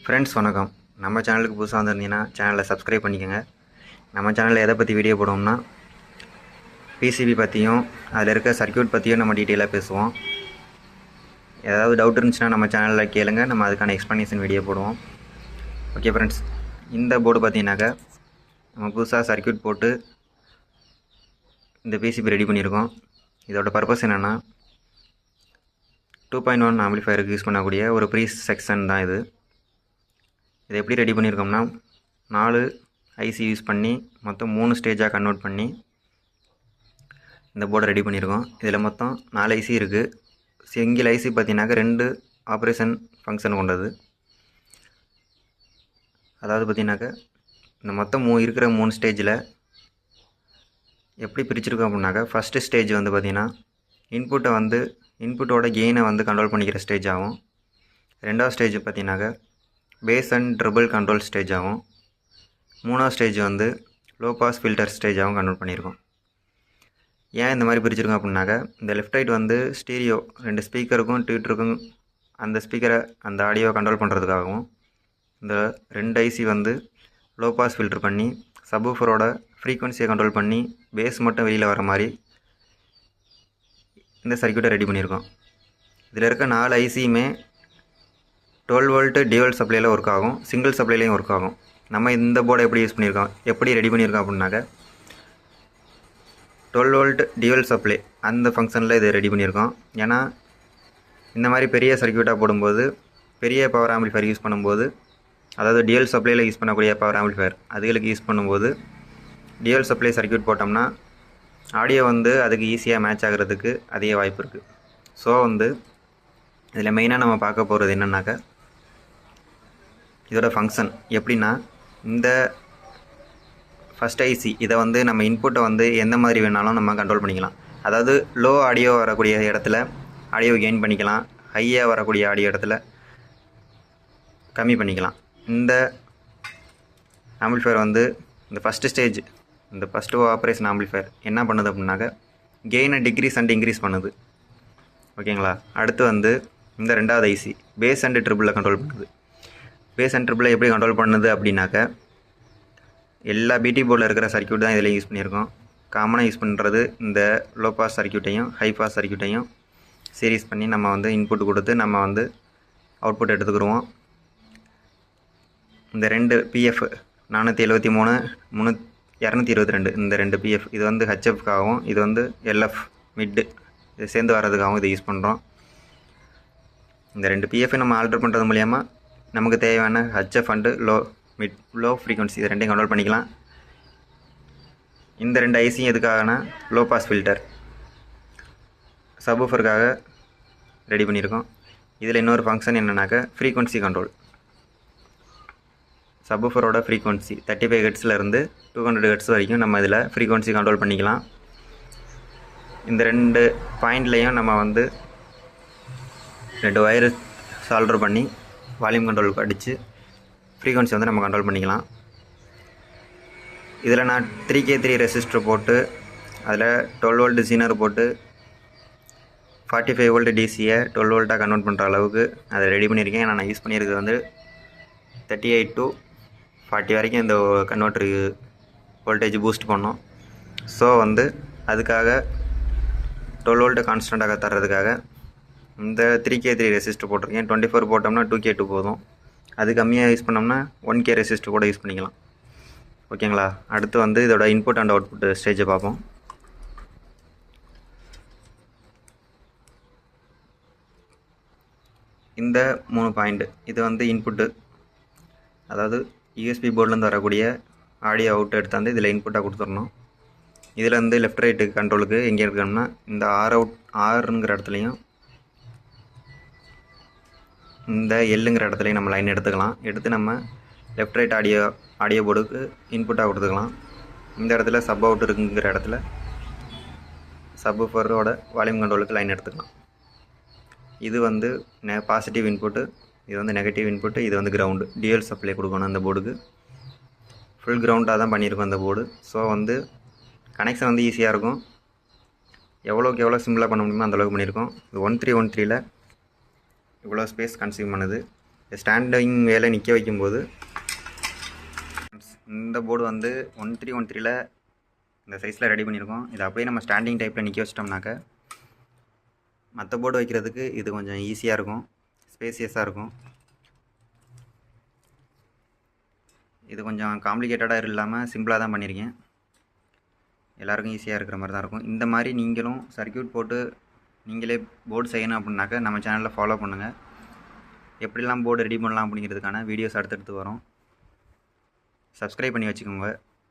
Friends வணக்கம். நம்ம சேனலுக்கு புதுசாக வந்திருந்தீங்கன்னா சேனலை சப்ஸ்கிரைப் பண்ணிக்கோங்க. நம்ம சேனலில் எதை பற்றி வீடியோ போடுவோம்னா பிசிபி பற்றியும் அதில் இருக்க சர்க்யூட் பற்றியும் நம்ம டீட்டெயிலாக பேசுவோம். ஏதாவது டவுட் இருந்துச்சுன்னா நம்ம சேனலில் கேளுங்க, நம்ம அதுக்கான எக்ஸ்ப்ளனேஷன் வீடியோ போடுவோம். ஓகே ஃப்ரெண்ட்ஸ், இந்த போர்டு பார்த்தீங்கன்னாக்கா நம்ம புதுசாக சர்க்யூட் போட்டு இந்த பிசிபி ரெடி பண்ணியிருக்கோம். இதோட பர்பஸ் என்னென்னா 2.1 ஆம்பிளிஃபயருக்கு யூஸ் பண்ணக்கூடிய ஒரு ப்ரீ செக்ஷன் தான் இது. இதை எப்படி ரெடி பண்ணியிருக்கோம்னா 4 ஐசி யூஸ் பண்ணி மொத்தம் 3 ஸ்டேஜாக கன்வெர்ட் பண்ணி இந்த போர்டை ரெடி பண்ணியிருக்கோம். இதில் மொத்தம் 4 ஐசி இருக்குது. சிங்கிள் ஐசி பார்த்தீங்கன்னாக்கா 2 ஆப்ரேஷன் ஃபங்க்ஷன் கொண்டது. அதாவது பார்த்தீங்கன்னாக்கா இந்த மொத்தம் இருக்கிற 3 ஸ்டேஜில் எப்படி பிரிச்சிருக்கோம் அப்படின்னாக்கா ஃபஸ்ட்டு ஸ்டேஜ் வந்து பார்த்திங்கன்னா இன்புட்டோட கெயினை கண்ட்ரோல் பண்ணிக்கிற ஸ்டேஜ் ஆகும். ரெண்டாவது ஸ்டேஜ் பார்த்தீங்கன்னாக்கா bass and treble control stage ஆகும். மூணாவது ஸ்டேஜ் லோ பாஸ் ஃபில்டர் ஸ்டேஜாகவும் கன்வெர்ட் பண்ணியிருக்கோம். ஏன் இந்த மாதிரி பிரிச்சிருக்கோம் அப்படின்னாக்கா இந்த லெஃப்ட் ரைட் ஸ்டீரியோ 2 ஸ்பீக்கருக்கும் ட்விட்டருக்கும் அந்த ஆடியோவை கண்ட்ரோல் பண்ணுறதுக்காகவும், இந்த 2 ஐசி லோ பாஸ் ஃபில்டர் பண்ணி சப்வூஃபரோட ஃப்ரீக்வன்சியை கண்ட்ரோல் பண்ணி பேஸ் மட்டும் வெளியில் வர மாதிரி இந்த சர்க்யூட்டை ரெடி பண்ணியிருக்கோம். இதில் இருக்க 4 ஐசியுமே 12 வோல்ட் டியூவல் சப்ளையில் ஒர்க் ஆகும், சிங்கிள் சப்ளைலையும் ஒர்க் ஆகும். நம்ம இந்த போர்டை எப்படி ரெடி பண்ணியிருக்கோம் அப்படின்னாக்க 12 வோல்ட் டியூவல் சப்ளை அந்த ஃபங்க்ஷனில் இதை ரெடி பண்ணியிருக்கோம். ஏன்னா இந்த மாதிரி பெரிய சர்க்யூட்டாக போடும்போது, பெரிய பவர் ஆம்பிளிஃபயர் யூஸ் பண்ணும்போது, அதாவது டியூவல் சப்ளையில் யூஸ் பண்ணக்கூடிய பவர் ஆம்பிளிஃபயர் அதுகளுக்கு யூஸ் பண்ணும்போது டியூவல் சப்ளை சர்க்யூட் போட்டோம்னா ஆடியோ அதுக்கு ஈஸியாக மேட்ச் ஆகிறதுக்கு அதிக வாய்ப்பு இருக்குது. ஸோ இதில் மெயினாக நம்ம பார்க்க போகிறது என்னென்னாக்கா இதோட ஃபங்க்ஷன் எப்படின்னா, இந்த ஃபஸ்ட் ஐசி இதை நம்ம இன்புட்டை எந்த மாதிரி வேணாலும் நம்ம கண்ட்ரோல் பண்ணிக்கலாம். அதாவது லோ ஆடியோ வரக்கூடிய இடத்துல ஆடியோ கெயின் பண்ணிக்கலாம், ஹையாக வரக்கூடிய ஆடியோ இடத்துல கம்மி பண்ணிக்கலாம். இந்த ஆம்பிளிஃபயர் இந்த ஃபஸ்ட்டு ஸ்டேஜ், இந்த ஃபஸ்ட்டு ஆப்ரேஷன் ஆம்பிளிஃபயர் என்ன பண்ணுது அப்படின்னாக்க கெயினை டிக்ரீஸ் அண்ட் இன்க்ரீஸ் பண்ணுது. ஓகேங்களா? அடுத்து இந்த ரெண்டாவது ஐசி பேஸ் அண்ட் ட்ரிபிளில் கண்ட்ரோல் பண்ணுது. பேஸ் அண்ட் ட்ரிபிளை எப்படி கண்ட்ரோல் பண்ணுது அப்படின்னாக்க எல்லா பிடி போர்டில் இருக்கிற சர்க்யூட் தான் இதில் யூஸ் பண்ணியிருக்கோம். காமனாக யூஸ் பண்ணுறது இந்த லோ பாஸ் சர்க்யூட்டையும் ஹை பாஸ் சர்க்யூட்டையும் சீரீஸ் பண்ணி நம்ம இன்புட் கொடுத்து நம்ம அவுட்புட் எடுத்துக்கிடுவோம். இந்த 2 பிஎஃப் 473 222 இந்த 2 பிஎஃப் இது ஹெச்எஃப்காகவும் இது எல்எஃப் மிட்டு இது சேர்ந்து வர்றதுக்காகவும் இதை யூஸ் பண்ணுறோம். இந்த 2 பிஎஃப் நம்ம ஆல்டர் பண்ணுறது மூலிமா நமக்கு தேவையான ஹெச்எஃப் அண்டு லோ ஃப்ரீக்வன்சி இது ரெண்டையும் கண்ட்ரோல் பண்ணிக்கலாம். இந்த 2 ஐசியும் எதுக்காகனா லோ பாஸ் ஃபில்டர் சப்வூஃபருக்காக ரெடி பண்ணியிருக்கோம். இதில் இன்னொரு ஃபங்க்ஷன் என்னன்னாக்கா ஃப்ரீக்வன்சி கண்ட்ரோல். சப்வூஃபரோட ஃப்ரீக்வன்சி 35 ஹெர்ட்ஸ்லேருந்து 200 ஹெர்ட்ஸ் வரைக்கும் நம்ம இதில் ஃப்ரீக்வன்சி கண்ட்ரோல் பண்ணிக்கலாம். இந்த 2 பாயிண்ட்லேயும் நம்ம 2 ஒயர் சால்டர் பண்ணி வால்யூம் கண்ட்ரோலுக்கு அடித்து ஃப்ரீக்வன்சி நம்ம கண்ட்ரோல் பண்ணிக்கலாம். இதில் நான் 3K3 ரெசிஸ்டர் போட்டு அதில் 12 வோல்ட் ஜீனர் போட்டு 45 வோல்ட் டிசியை 12 வோல்ட்டாக கன்வெர்ட் பண்ணுற அளவுக்கு அதை ரெடி பண்ணியிருக்கேன். நான் யூஸ் பண்ணியிருக்கிறது 38 to 40 வரைக்கும் இந்த கன்வெர்ட்டருக்கு வோல்டேஜ் பூஸ்ட் பண்ணோம். ஸோ அதுக்காக 12 வோல்ட்டு கான்ஸ்டண்ட்டாக தர்றதுக்காக இந்த 3K3 ரெசிஸ்டர் போட்டிருக்கேன். 24 போட்டோம்னா 2K2 போதும். அது கம்மியாக யூஸ் பண்ணோம்னா 1K ரெசிஸ்டர் கூட யூஸ் பண்ணிக்கலாம். ஓகேங்களா? அடுத்து இதோட இன்புட் அண்ட் அவுட்புட் ஸ்டேஜை பார்ப்போம். இந்த 3 பாயிண்ட் இது இன்புட்டு, அதாவது யூஎஸ்பி போர்ட்லேருந்து வரக்கூடிய ஆடியோ அவுட் எடுத்தாந்து இதில் இன்புட்டாக கொடுத்துடணும். இதில் லெஃப்ட் ரைட்டு கண்ட்ரோலுக்கு எங்கே இருக்கணும்னா இந்த ஆறுங்கிற இடத்துலையும் இந்த எல்லுங்கிற இடத்துலையும் நம்ம லைன் எடுத்துக்கலாம். எடுத்து நம்ம லெஃப்ட் ரைட் ஆடியோ போர்டுக்கு இன்புட்டாக கொடுத்துக்கலாம். இந்த இடத்துல சப் அவுட் இருக்குங்கிற இடத்துல சப்வூஃபரோட வால்யூம் கண்ட்ரோலுக்கு லைன் எடுத்துக்கலாம். இது பாசிட்டிவ் இன்புட்டு, இது நெகட்டிவ் இன்புட்டு, இது கிரவுண்டு. டியூவல் சப்ளை கொடுக்கணும் அந்த போர்டுக்கு. ஃபுல் கிரவுண்டாக தான் பண்ணியிருக்கோம் அந்த போர்டு. ஸோ கனெக்ஷன் ஈஸியாக இருக்கும். எவ்வளோக்கு எவ்வளோ சிம்பிளாக பண்ண முடியுமோ அந்தளவுக்கு பண்ணியிருக்கோம். இது 1313ல் இவ்வளோ ஸ்பேஸ் கன்சியூம் பண்ணுது. ஸ்டாண்டிங் வேலை நிற்க வைக்கும்போது இந்த போர்டு வந்து 1313ல் இந்த சைஸில் ரெடி பண்ணியிருக்கோம். இதை அப்படியே நம்ம ஸ்டாண்டிங் டைப்பில் நிற்க வச்சிட்டோம்னாக்க மற்ற போர்டு வைக்கிறதுக்கு இது கொஞ்சம் ஈஸியாக இருக்கும், ஸ்பேசியஸாக இருக்கும். இது கொஞ்சம் காம்ப்ளிகேட்டடாக இல்லாமல் சிம்பிளாக தான் பண்ணியிருக்கேன். எல்லாருக்கும் ஈஸியாக இருக்கிற மாதிரி தான் இருக்கும். இந்த மாதிரி நீங்களும் சர்க்யூட் போட்டு நீங்களே போர்டு செய்யணும் அப்படின்னாக்க நம்ம சேனலில் ஃபாலோ பண்ணுங்கள். எப்படிலாம் போர்டு ரெடி பண்ணலாம் அப்படிங்கிறதுக்கான வீடியோஸ் அடுத்தடுத்து வரும். சப்ஸ்கிரைப் பண்ணி வச்சுக்கோங்க.